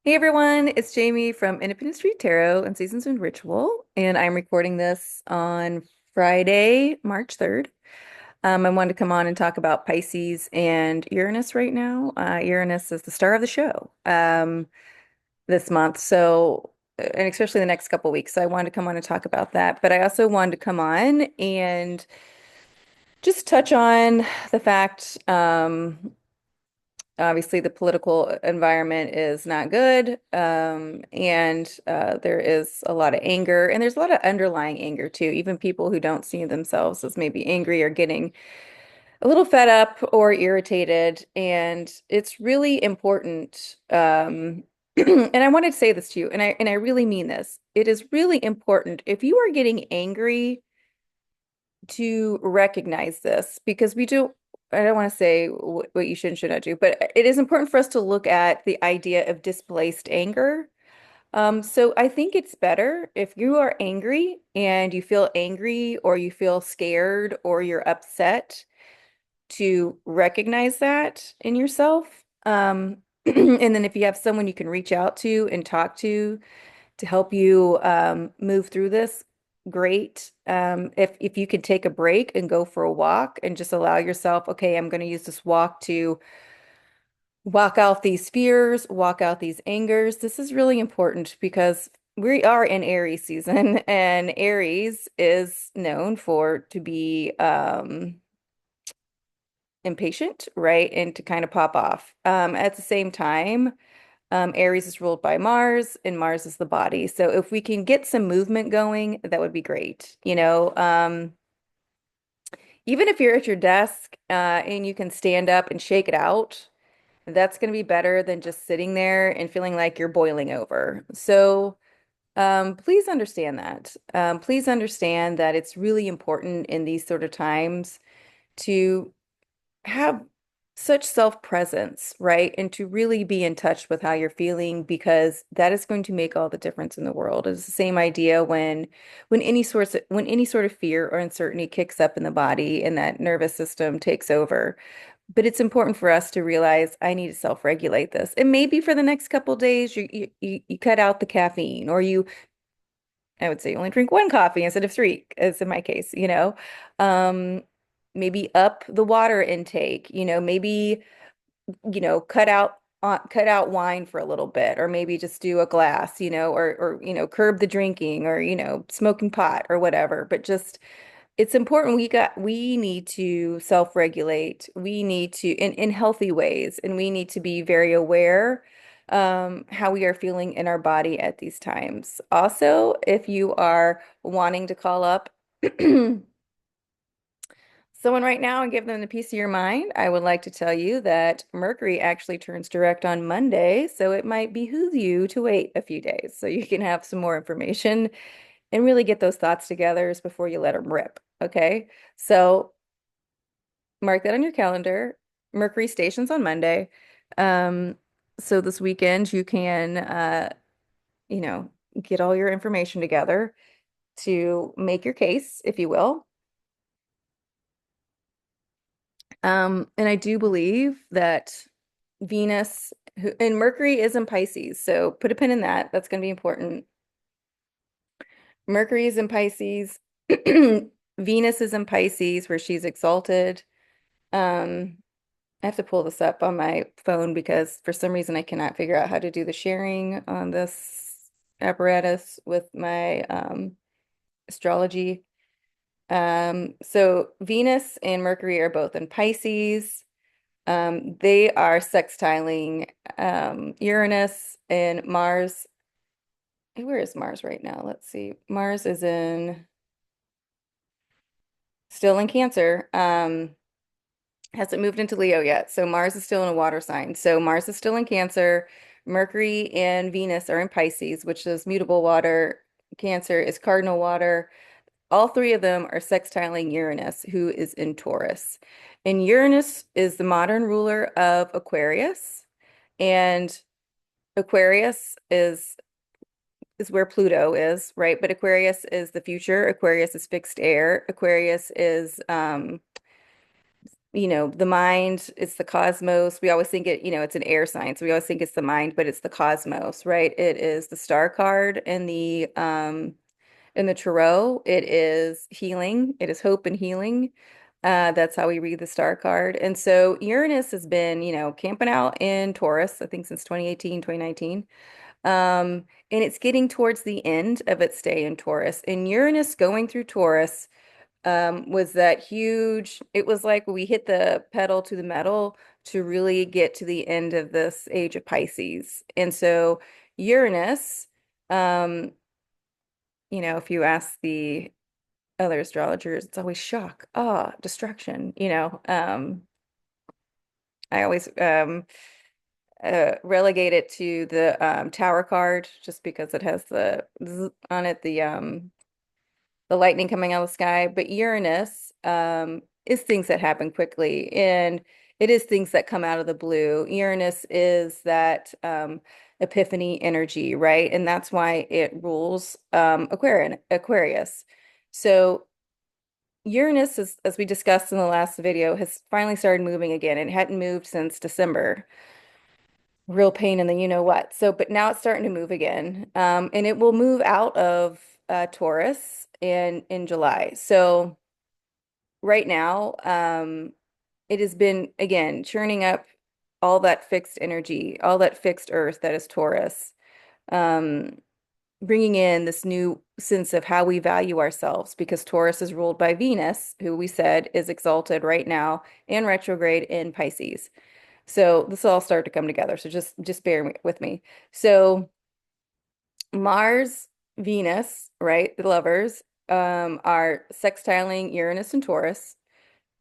Hey everyone, it's Jamie from Independent Street Tarot and Seasons and Ritual, and I'm recording this on Friday, March 3rd. I wanted to come on and talk about Pisces and Uranus right now. Uranus is the star of the show this month, and especially the next couple weeks. So I wanted to come on and talk about that, but I also wanted to come on and just touch on the fact obviously, the political environment is not good, and there is a lot of anger, and there's a lot of underlying anger too. Even people who don't see themselves as maybe angry are getting a little fed up or irritated, and it's really important. And I wanted to say this to you, and I really mean this. It is really important if you are getting angry to recognize this because we do. I don't want to say what you should and should not do, but it is important for us to look at the idea of displaced anger. So I think it's better if you are angry and you feel angry or you feel scared or you're upset to recognize that in yourself. And then if you have someone you can reach out to and talk to help you move through this, great. If you could take a break and go for a walk and just allow yourself, okay, I'm going to use this walk to walk out these fears, walk out these angers. This is really important because we are in Aries season, and Aries is known for to be impatient, right? And to kind of pop off. At the same time, Aries is ruled by Mars, and Mars is the body. So if we can get some movement going, that would be great. Even if you're at your desk and you can stand up and shake it out, that's going to be better than just sitting there and feeling like you're boiling over. So please understand that. Please understand that it's really important in these sort of times to have such self-presence, right? And to really be in touch with how you're feeling because that is going to make all the difference in the world. It's the same idea when any sort of fear or uncertainty kicks up in the body and that nervous system takes over. But it's important for us to realize I need to self-regulate this. And maybe for the next couple of days you cut out the caffeine or you I would say only drink one coffee instead of three, as in my case. Um, Maybe up the water intake, maybe, cut out wine for a little bit, or maybe just do a glass, or curb the drinking or, smoking pot or whatever. But just it's important we need to self-regulate. We need to in healthy ways, and we need to be very aware how we are feeling in our body at these times. Also, if you are wanting to call up someone right now and give them the peace of your mind, I would like to tell you that Mercury actually turns direct on Monday, so it might behoove you to wait a few days so you can have some more information and really get those thoughts together before you let them rip. Okay. So mark that on your calendar. Mercury stations on Monday. Um, so this weekend you can, you know, get all your information together to make your case, if you will. And I do believe that and Mercury is in Pisces, so put a pin in that. That's going to be important. Mercury is in Pisces. Venus is in Pisces, where she's exalted. Um, I have to pull this up on my phone because for some reason I cannot figure out how to do the sharing on this apparatus with my astrology. So Venus and Mercury are both in Pisces. They are sextiling Uranus and Mars. Where is Mars right now? Let's see. Mars is in still in Cancer. Hasn't moved into Leo yet. So Mars is still in a water sign. So Mars is still in Cancer. Mercury and Venus are in Pisces, which is mutable water. Cancer is cardinal water. All three of them are sextiling Uranus, who is in Taurus. And Uranus is the modern ruler of Aquarius. And Aquarius is where Pluto is, right? But Aquarius is the future. Aquarius is fixed air. Aquarius is the mind, it's the cosmos. We always think it's an air sign. So we always think it's the mind, but it's the cosmos, right? It is the star card in the tarot. It is healing. It is hope and healing. That's how we read the star card. And so Uranus has been, camping out in Taurus, I think since 2018, 2019. And it's getting towards the end of its stay in Taurus. And Uranus going through Taurus was that huge, it was like we hit the pedal to the metal to really get to the end of this age of Pisces. And so Uranus, um, if you ask the other astrologers, it's always shock, awe, destruction, I always relegate it to the tower card just because it has the on it the lightning coming out of the sky. But Uranus is things that happen quickly, and it is things that come out of the blue. Uranus is that epiphany energy, right? And that's why it rules Aquarius. So Uranus, as we discussed in the last video, has finally started moving again. It hadn't moved since December. Real pain in the you know what. So, but now it's starting to move again. And it will move out of Taurus in July. So right now, it has been again churning up all that fixed energy, all that fixed earth that is Taurus, um, bringing in this new sense of how we value ourselves because Taurus is ruled by Venus, who we said is exalted right now and retrograde in Pisces. So this will all start to come together. So just bear with me. So Mars, Venus, right, the lovers, are sextiling Uranus and Taurus.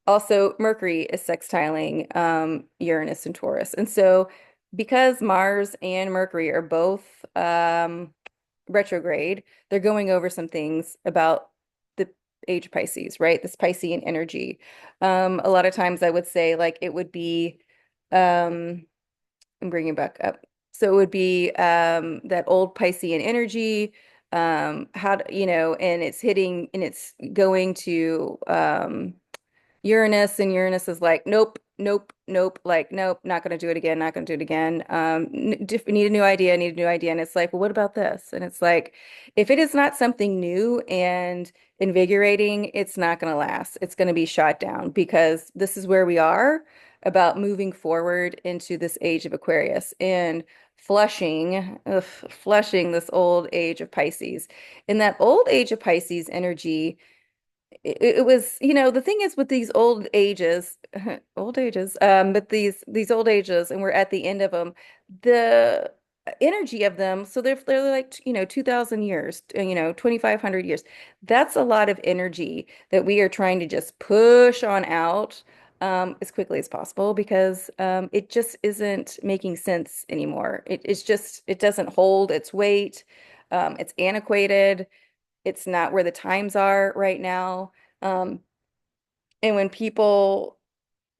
Also, Mercury is sextiling Uranus and Taurus. And so because Mars and Mercury are both retrograde, they're going over some things about the age of Pisces, right? This Piscean energy. A lot of times I would say like it would be um I'm bringing it back up. So it would be that old Piscean energy, and it's hitting and it's going to Uranus, and Uranus is like, nope, nope, nope, like, nope, not going to do it again, not going to do it again. Need a new idea, need a new idea. And it's like, well, what about this? And it's like, if it is not something new and invigorating, it's not going to last. It's going to be shot down because this is where we are about moving forward into this age of Aquarius and flushing this old age of Pisces. In that old age of Pisces energy, it was, the thing is with these old ages, but these old ages, and we're at the end of them, the energy of them, so they're like, 2,000 years, 2,500 years. That's a lot of energy that we are trying to just push on out as quickly as possible because it just isn't making sense anymore. It doesn't hold its weight. It's antiquated. It's not where the times are right now. Um, and when people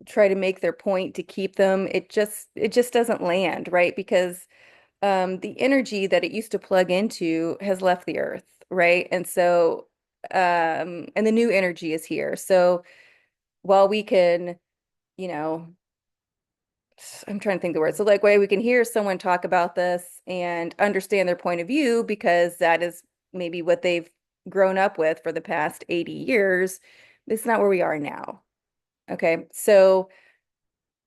try to make their point to keep them, it just doesn't land, right? Because the energy that it used to plug into has left the earth, right? And so and the new energy is here. So while we can, you know, I'm trying to think the word. So like way we can hear someone talk about this and understand their point of view because that is maybe what they've grown up with for the past 80 years. It's not where we are now. Okay. So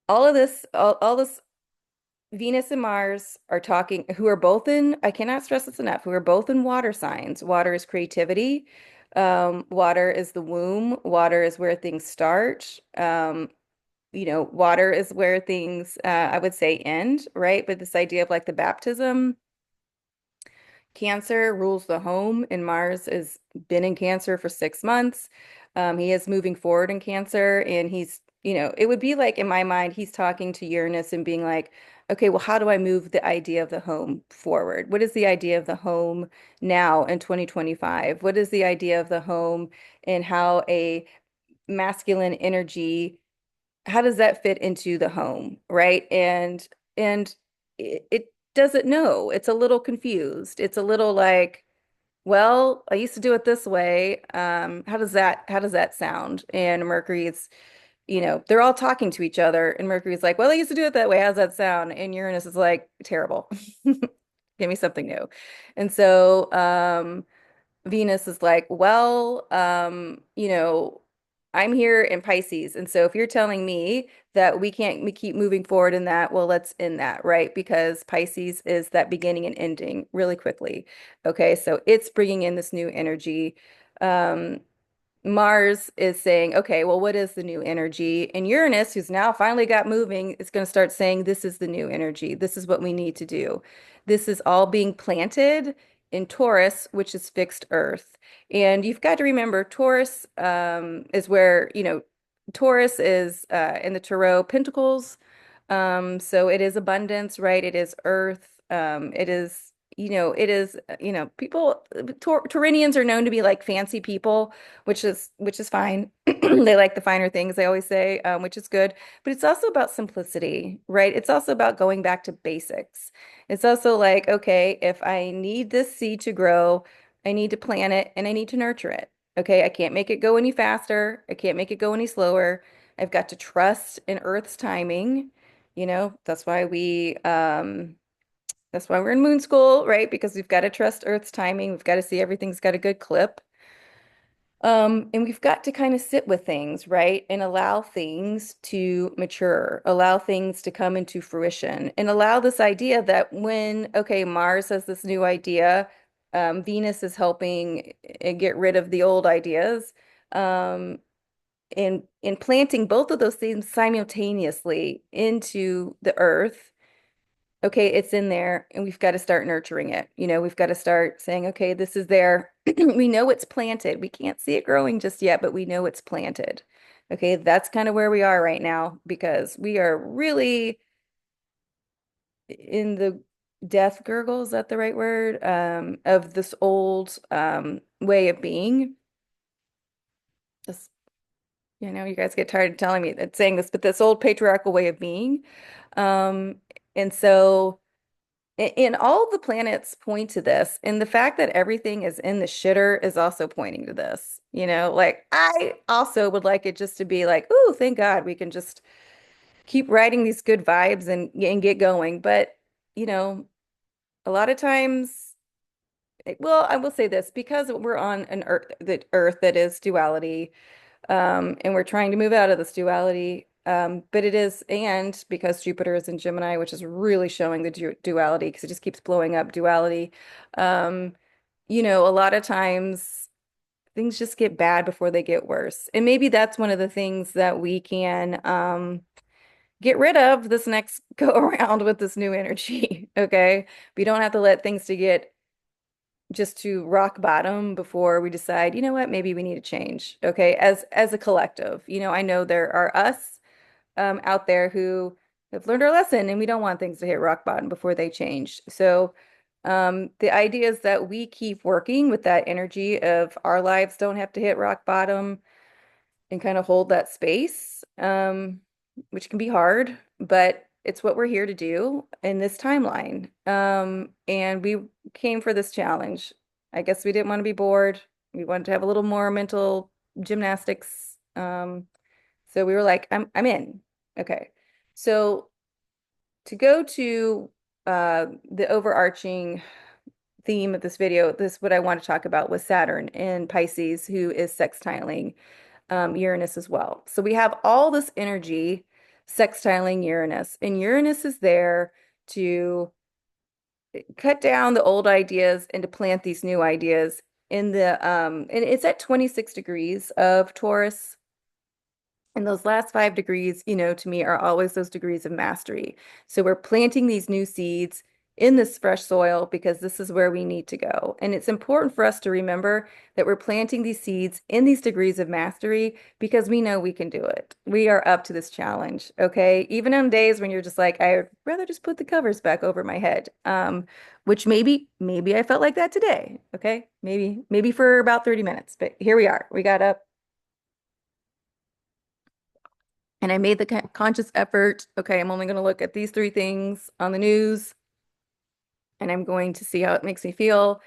all this Venus and Mars are talking, who are both in, I cannot stress this enough, who are both in water signs. Water is creativity. Water is the womb. Water is where things start. Water is where things, I would say, end, right? But this idea of like the baptism, Cancer rules the home, and Mars has been in Cancer for 6 months. He is moving forward in Cancer, and it would be like in my mind, he's talking to Uranus and being like, okay, well, how do I move the idea of the home forward? What is the idea of the home now in 2025? What is the idea of the home and how a masculine energy how does that fit into the home, right? And it doesn't know. It's a little confused. It's a little like, well, I used to do it this way. How does that sound? And Mercury is they're all talking to each other, and Mercury's like, well, I used to do it that way. How's that sound? And Uranus is like, terrible. Give me something new. And so Venus is like, well, I'm here in Pisces. And so if you're telling me that we can't we keep moving forward in that, well, let's end that, right? Because Pisces is that beginning and ending really quickly. Okay, so it's bringing in this new energy. Um, Mars is saying, okay, well, what is the new energy? And Uranus, who's now finally got moving, is going to start saying, this is the new energy. This is what we need to do. This is all being planted in Taurus, which is fixed Earth. And you've got to remember, Taurus is where, Taurus is in the Tarot Pentacles. So it is abundance, right? It is Earth. It is, people, Taurinians are known to be like fancy people, which is fine. They like the finer things, they always say, which is good. But it's also about simplicity, right? It's also about going back to basics. It's also like, okay, if I need this seed to grow, I need to plant it and I need to nurture it. Okay, I can't make it go any faster. I can't make it go any slower. I've got to trust in Earth's timing. That's why we're in moon school, right? Because we've got to trust Earth's timing. We've got to see everything's got a good clip. And we've got to kind of sit with things, right? And allow things to mature, allow things to come into fruition, and allow this idea that when, okay, Mars has this new idea, Venus is helping get rid of the old ideas, and planting both of those things simultaneously into the earth. Okay, it's in there, and we've got to start nurturing it. We've got to start saying, okay, this is there. We know it's planted. We can't see it growing just yet, but we know it's planted. Okay, that's kind of where we are right now because we are really in the death gurgle, is that the right word? Of this old way of being. This, you guys get tired of telling me that saying this, but this old patriarchal way of being. Um, and so and all the planets point to this, and the fact that everything is in the shitter is also pointing to this. Like I also would like it just to be like, oh, thank God we can just keep writing these good vibes and get going. But, you know, a lot of times, well, I will say this because we're on an Earth that is duality, and we're trying to move out of this duality. But it is, and because Jupiter is in Gemini, which is really showing the duality because it just keeps blowing up duality. Um, a lot of times things just get bad before they get worse. And maybe that's one of the things that we can get rid of this next go around with this new energy. Okay. We don't have to let things to get just to rock bottom before we decide, you know what, maybe we need to change. Okay. As a collective, I know there are us out there who have learned our lesson and we don't want things to hit rock bottom before they change. So the idea is that we keep working with that energy of our lives don't have to hit rock bottom and kind of hold that space, which can be hard, but it's what we're here to do in this timeline. And we came for this challenge. I guess we didn't want to be bored. We wanted to have a little more mental gymnastics. So we were like, I'm in. Okay. So to go to the overarching theme of this video, this what I want to talk about was Saturn in Pisces, who is sextiling Uranus as well. So we have all this energy sextiling Uranus, and Uranus is there to cut down the old ideas and to plant these new ideas in and it's at 26 degrees of Taurus. And those last 5 degrees, to me are always those degrees of mastery. So we're planting these new seeds in this fresh soil because this is where we need to go. And it's important for us to remember that we're planting these seeds in these degrees of mastery because we know we can do it. We are up to this challenge, okay? Even on days when you're just like, I'd rather just put the covers back over my head. Which maybe I felt like that today, okay? Maybe for about 30 minutes, but here we are. We got up. And I made the conscious effort. Okay, I'm only going to look at these three things on the news, and I'm going to see how it makes me feel.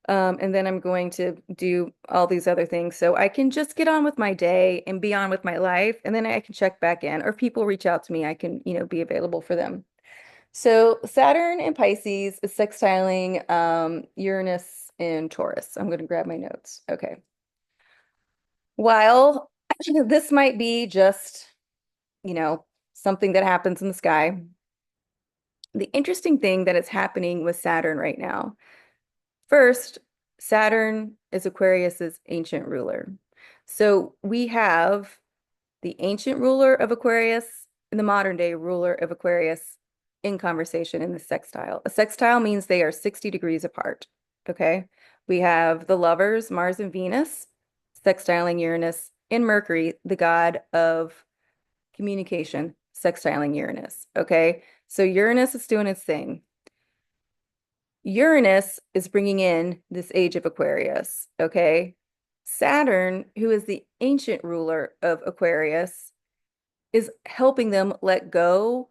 And then I'm going to do all these other things so I can just get on with my day and be on with my life. And then I can check back in, or if people reach out to me, I can, be available for them. So Saturn in Pisces is sextiling Uranus in Taurus. I'm going to grab my notes. Okay. While this might be just, you know, something that happens in the sky, the interesting thing that is happening with Saturn right now. First, Saturn is Aquarius's ancient ruler. So we have the ancient ruler of Aquarius and the modern day ruler of Aquarius in conversation in the sextile. A sextile means they are 60 degrees apart. Okay. We have the lovers, Mars and Venus, sextiling Uranus, and Mercury, the god of communication, sextiling Uranus. Okay. So Uranus is doing its thing. Uranus is bringing in this age of Aquarius, okay? Saturn, who is the ancient ruler of Aquarius, is helping them let go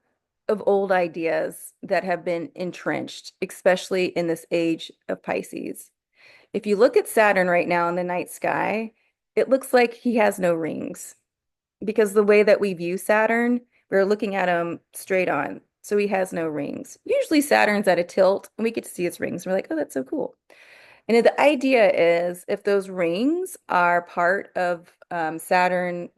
of old ideas that have been entrenched, especially in this age of Pisces. If you look at Saturn right now in the night sky, it looks like he has no rings because the way that we view Saturn, we're looking at him straight on. So he has no rings. Usually Saturn's at a tilt and we get to see his rings. We're like, oh, that's so cool. And the idea is if those rings are part of Saturn,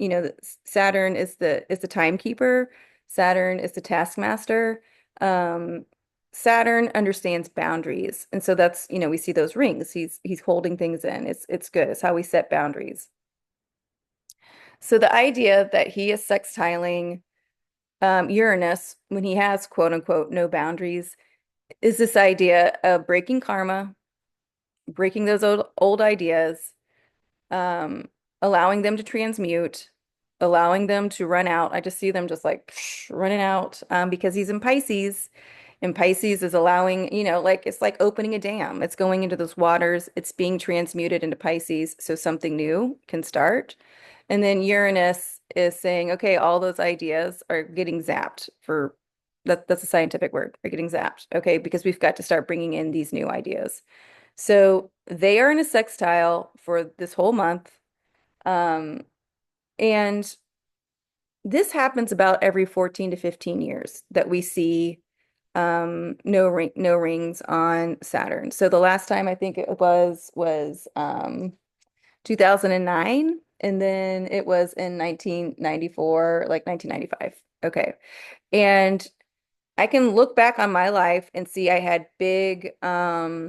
Saturn is the timekeeper, Saturn is the taskmaster. Um, Saturn understands boundaries. And so that's, we see those rings. He's holding things in. It's good. It's how we set boundaries. So the idea that he is sextiling Uranus when he has quote unquote no boundaries is this idea of breaking karma, breaking those old ideas, um, allowing them to transmute, allowing them to run out. I just see them just like running out because he's in Pisces. And Pisces is allowing, like it's like opening a dam. It's going into those waters. It's being transmuted into Pisces so something new can start. And then Uranus is saying, okay, all those ideas are getting zapped for that's a scientific word, are getting zapped. Okay, because we've got to start bringing in these new ideas. So they are in a sextile for this whole month. Um, and this happens about every 14 to 15 years that we see no rings on Saturn. So the last time I think it was 2009, and then it was in 1994, like 1995. Okay. And I can look back on my life and see I had big not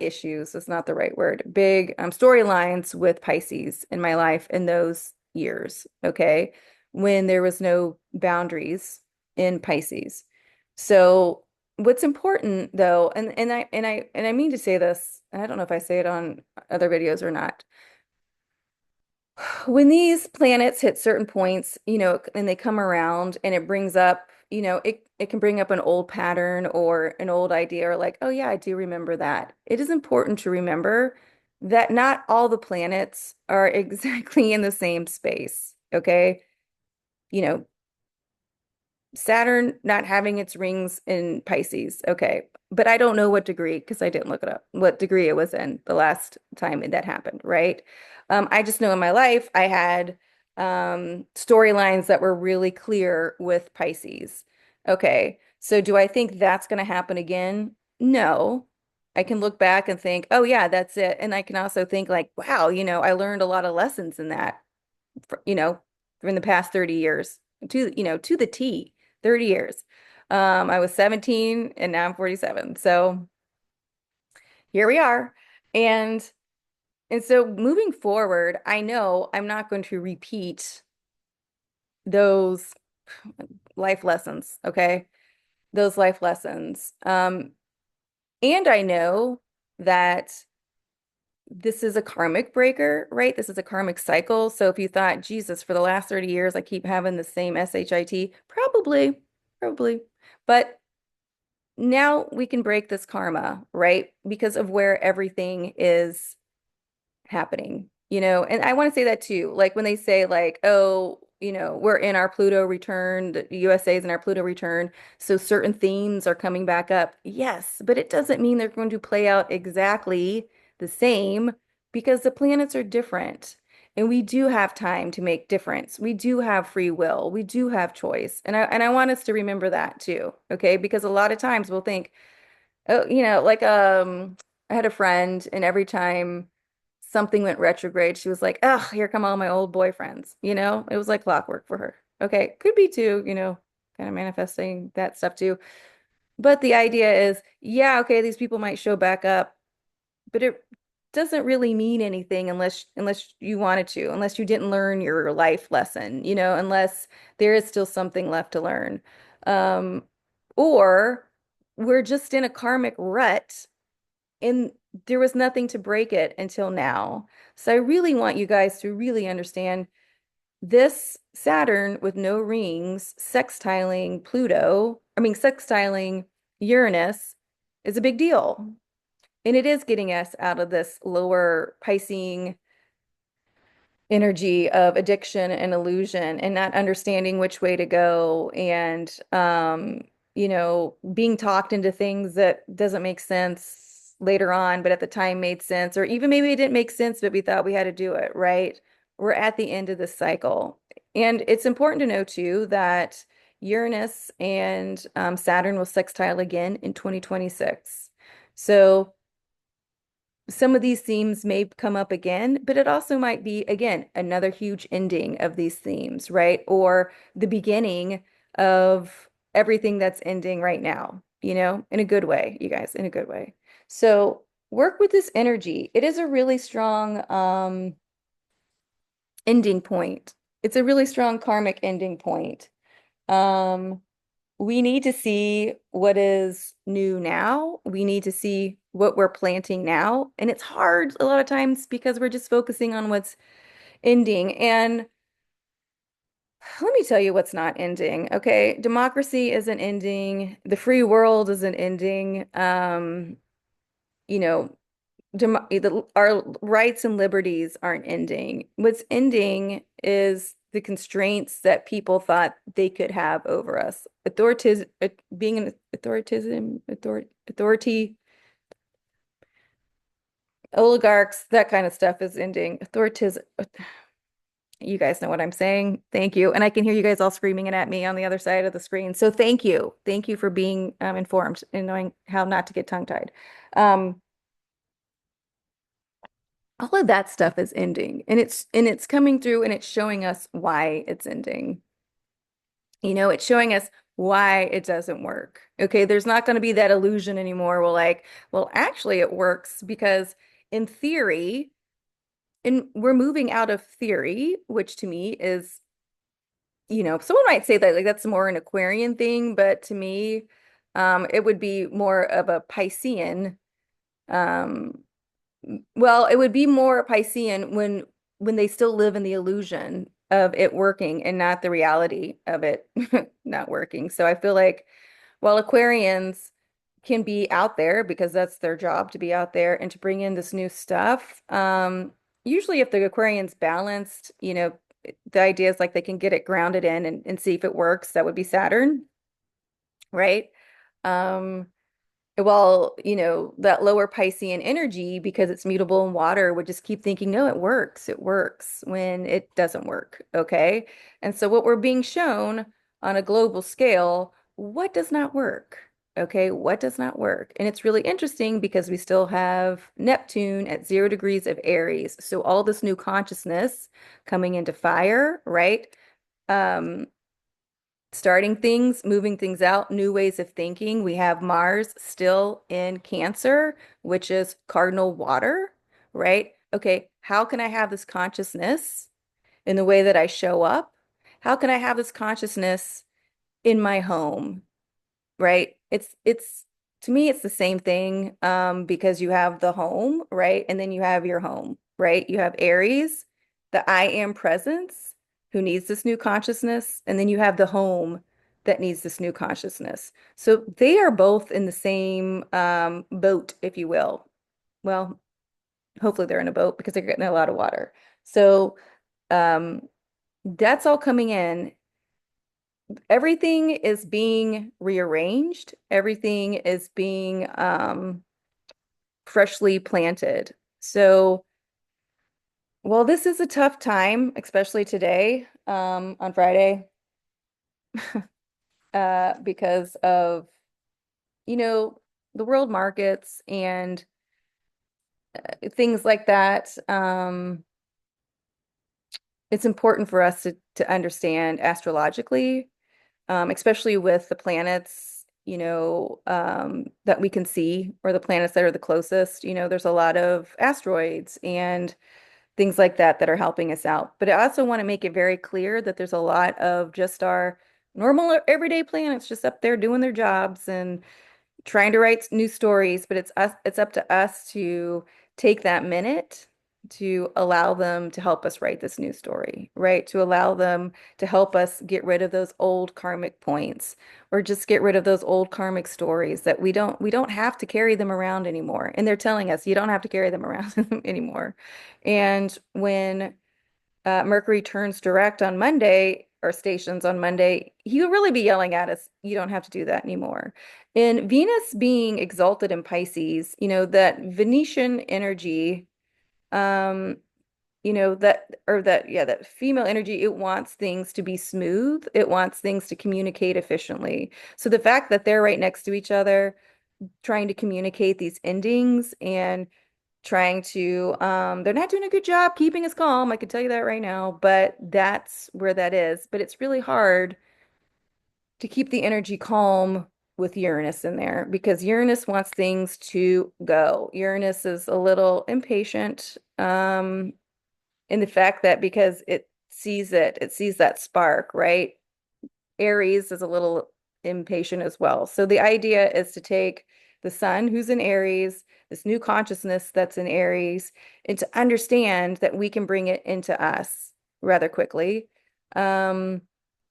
issues, that's not the right word, big storylines with Pisces in my life in those years, okay, when there was no boundaries in Pisces. So what's important though, and I mean to say this, and I don't know if I say it on other videos or not, when these planets hit certain points, and they come around and it brings up, it can bring up an old pattern or an old idea or like, oh yeah, I do remember that. It is important to remember that not all the planets are exactly in the same space, okay? You know, Saturn not having its rings in Pisces. Okay. But I don't know what degree because I didn't look it up, what degree it was in the last time that happened, right? I just know in my life I had storylines that were really clear with Pisces. Okay. So do I think that's going to happen again? No. I can look back and think, oh yeah, that's it. And I can also think like, wow, I learned a lot of lessons in that, you know, in the past 30 years to the T. 30 years. I was 17 and now I'm 47. So here we are. And so moving forward, I know I'm not going to repeat those life lessons, okay? Those life lessons. And I know that this is a karmic breaker, right? This is a karmic cycle. So if you thought, Jesus, for the last 30 years, I keep having the same SHIT, probably. But now we can break this karma, right? Because of where everything is happening, And I want to say that too. Like when they say like, oh, we're in our Pluto return, the USA is in our Pluto return, so certain themes are coming back up. Yes, but it doesn't mean they're going to play out exactly the same because the planets are different. And we do have time to make difference. We do have free will. We do have choice. And I want us to remember that too, okay? Because a lot of times we'll think, oh, like I had a friend and every time something went retrograde, she was like, "Ugh, here come all my old boyfriends." It was like clockwork for her. Okay, could be too, kind of manifesting that stuff too. But the idea is, yeah, okay, these people might show back up, but it doesn't really mean anything unless you wanted to, unless you didn't learn your life lesson, unless there is still something left to learn. Um, or we're just in a karmic rut and there was nothing to break it until now. So I really want you guys to really understand this Saturn with no rings sextiling Pluto, I mean, sextiling Uranus is a big deal. And it is getting us out of this lower Piscean energy of addiction and illusion and not understanding which way to go and being talked into things that doesn't make sense later on, but at the time made sense, or even maybe it didn't make sense, but we thought we had to do it, right? We're at the end of this cycle. And it's important to know too that Uranus and Saturn will sextile again in 2026. So some of these themes may come up again, but it also might be, again, another huge ending of these themes, right? Or the beginning of everything that's ending right now, in a good way, you guys, in a good way. So work with this energy. It is a really strong ending point. It's a really strong karmic ending point. Um, we need to see what is new now. We need to see what we're planting now. And it's hard a lot of times because we're just focusing on what's ending. And let me tell you what's not ending. Okay. Democracy isn't ending. The free world isn't ending. You know, our rights and liberties aren't ending. What's ending is the constraints that people thought they could have over us. Being an authority, oligarchs, that kind of stuff is ending. You guys know what I'm saying. Thank you. And I can hear you guys all screaming it at me on the other side of the screen. So thank you. Thank you for being informed and knowing how not to get tongue-tied. Um, all of that stuff is ending and it's coming through and it's showing us why it's ending. It's showing us why it doesn't work. Okay, there's not going to be that illusion anymore. We're like, well, actually it works because in theory, and we're moving out of theory, which to me is, someone might say that like that's more an Aquarian thing, but to me, it would be more of a Piscean um well, it would be more Piscean when they still live in the illusion of it working and not the reality of it not working. So I feel like while Aquarians can be out there because that's their job to be out there and to bring in this new stuff, usually if the Aquarian's balanced, the idea is like they can get it grounded in and see if it works. That would be Saturn, right? Um, well, that lower Piscean energy, because it's mutable in water, would just keep thinking, no, it works when it doesn't work. Okay. And so, what we're being shown on a global scale, what does not work? Okay. What does not work? And it's really interesting because we still have Neptune at 0 degrees of Aries. So, all this new consciousness coming into fire, right? Um, Starting things, moving things out, new ways of thinking. We have Mars still in Cancer, which is cardinal water, right? Okay, how can I have this consciousness in the way that I show up? How can I have this consciousness in my home? Right? It's to me it's the same thing because you have the home, right? And then you have your home, right? You have Aries, the I am presence who needs this new consciousness, and then you have the home that needs this new consciousness. So they are both in the same boat, if you will. Well, hopefully they're in a boat because they're getting a lot of water. So um That's all coming in. Everything is being rearranged. Everything is being freshly planted. So, well, this is a tough time, especially today, on Friday, because of, you know, the world markets and things like that. It's important for us to understand astrologically, especially with the planets, that we can see, or the planets that are the closest. There's a lot of asteroids and things like that that are helping us out. But I also want to make it very clear that there's a lot of just our normal everyday planets just up there doing their jobs and trying to write new stories, but it's up to us to take that minute to allow them to help us write this new story, right? To allow them to help us get rid of those old karmic points or just get rid of those old karmic stories that we don't have to carry them around anymore. And they're telling us you don't have to carry them around anymore. And when Mercury turns direct on Monday, or stations on Monday, he'll really be yelling at us, you don't have to do that anymore. And Venus being exalted in Pisces, that Venetian energy, um, that female energy, it wants things to be smooth. It wants things to communicate efficiently. So the fact that they're right next to each other, trying to communicate these endings and trying to they're not doing a good job keeping us calm, I can tell you that right now, but that's where that is. But it's really hard to keep the energy calm with Uranus in there because Uranus wants things to go. Uranus is a little impatient in the fact that because it sees that spark, right? Aries is a little impatient as well. So the idea is to take the sun, who's in Aries, this new consciousness that's in Aries, and to understand that we can bring it into us rather quickly. Um,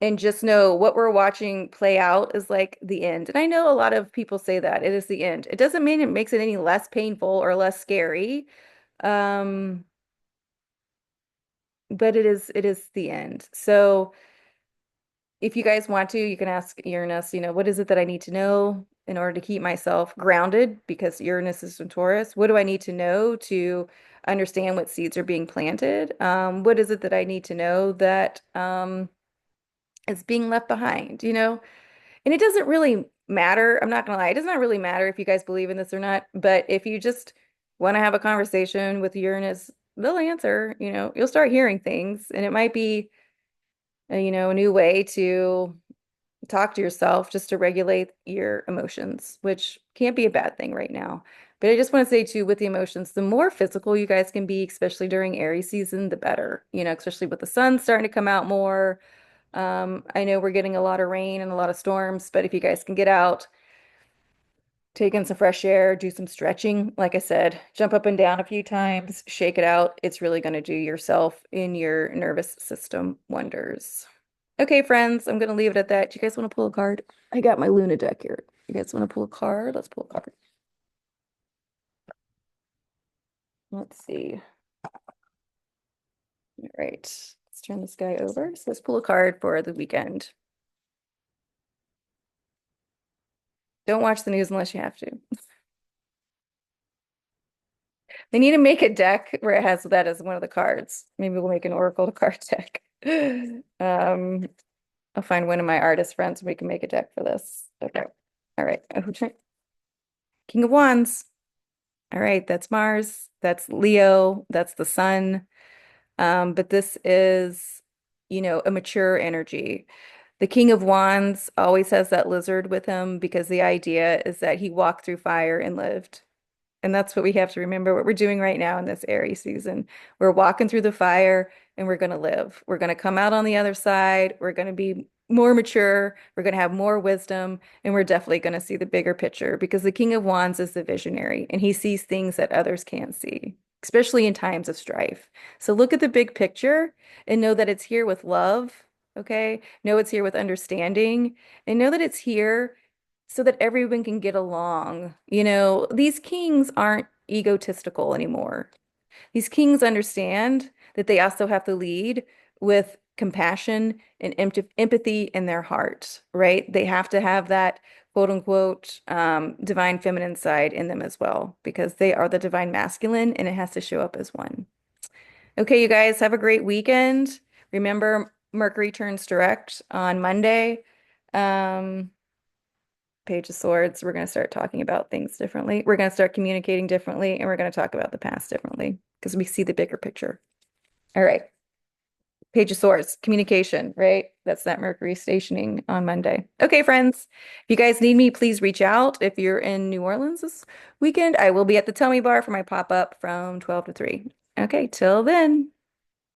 and just know what we're watching play out is like the end. And I know a lot of people say that it is the end. It doesn't mean it makes it any less painful or less scary. Um, but it is the end. So if you guys want to, you can ask Uranus, what is it that I need to know in order to keep myself grounded? Because Uranus is in Taurus. What do I need to know to understand what seeds are being planted? What is it that I need to know that is being left behind, And it doesn't really matter. I'm not gonna lie, it does not really matter if you guys believe in this or not. But if you just want to have a conversation with Uranus, they'll answer, you'll start hearing things, and it might be a new way to talk to yourself just to regulate your emotions, which can't be a bad thing right now. But I just want to say too, with the emotions, the more physical you guys can be, especially during Aries season, the better, especially with the sun starting to come out more. I know we're getting a lot of rain and a lot of storms, but if you guys can get out, take in some fresh air, do some stretching, like I said, jump up and down a few times, shake it out. It's really going to do yourself in your nervous system wonders. Okay, friends, I'm going to leave it at that. Do you guys want to pull a card? I got my Luna deck here. You guys want to pull a card? Let's pull a card. Let's see. All right, let's turn this guy over. So let's pull a card for the weekend. Don't watch the news unless you have to. They need to make a deck where it has that as one of the cards. Maybe we'll make an Oracle card deck. Um, I'll find one of my artist friends and we can make a deck for this. Okay. All right. King of Wands. All right, that's Mars, that's Leo, that's the sun. But this is, a mature energy. The King of Wands always has that lizard with him because the idea is that he walked through fire and lived. And that's what we have to remember what we're doing right now in this Aries season. We're walking through the fire and we're going to live. We're going to come out on the other side. We're going to be more mature. We're going to have more wisdom. And we're definitely going to see the bigger picture because the King of Wands is the visionary and he sees things that others can't see, especially in times of strife. So look at the big picture and know that it's here with love. Okay. Know it's here with understanding and know that it's here so that everyone can get along. These kings aren't egotistical anymore. These kings understand that they also have to lead with compassion and empathy in their heart, right? They have to have that quote unquote divine feminine side in them as well because they are the divine masculine and it has to show up as one. Okay, you guys have a great weekend. Remember, Mercury turns direct on Monday. Um, Page of Swords, we're going to start talking about things differently. We're going to start communicating differently, and we're going to talk about the past differently because we see the bigger picture. All right. Page of Swords, communication, right? That's that Mercury stationing on Monday. Okay, friends, if you guys need me, please reach out. If you're in New Orleans this weekend, I will be at the Tell Me Bar for my pop-up from 12 to 3. Okay, till then.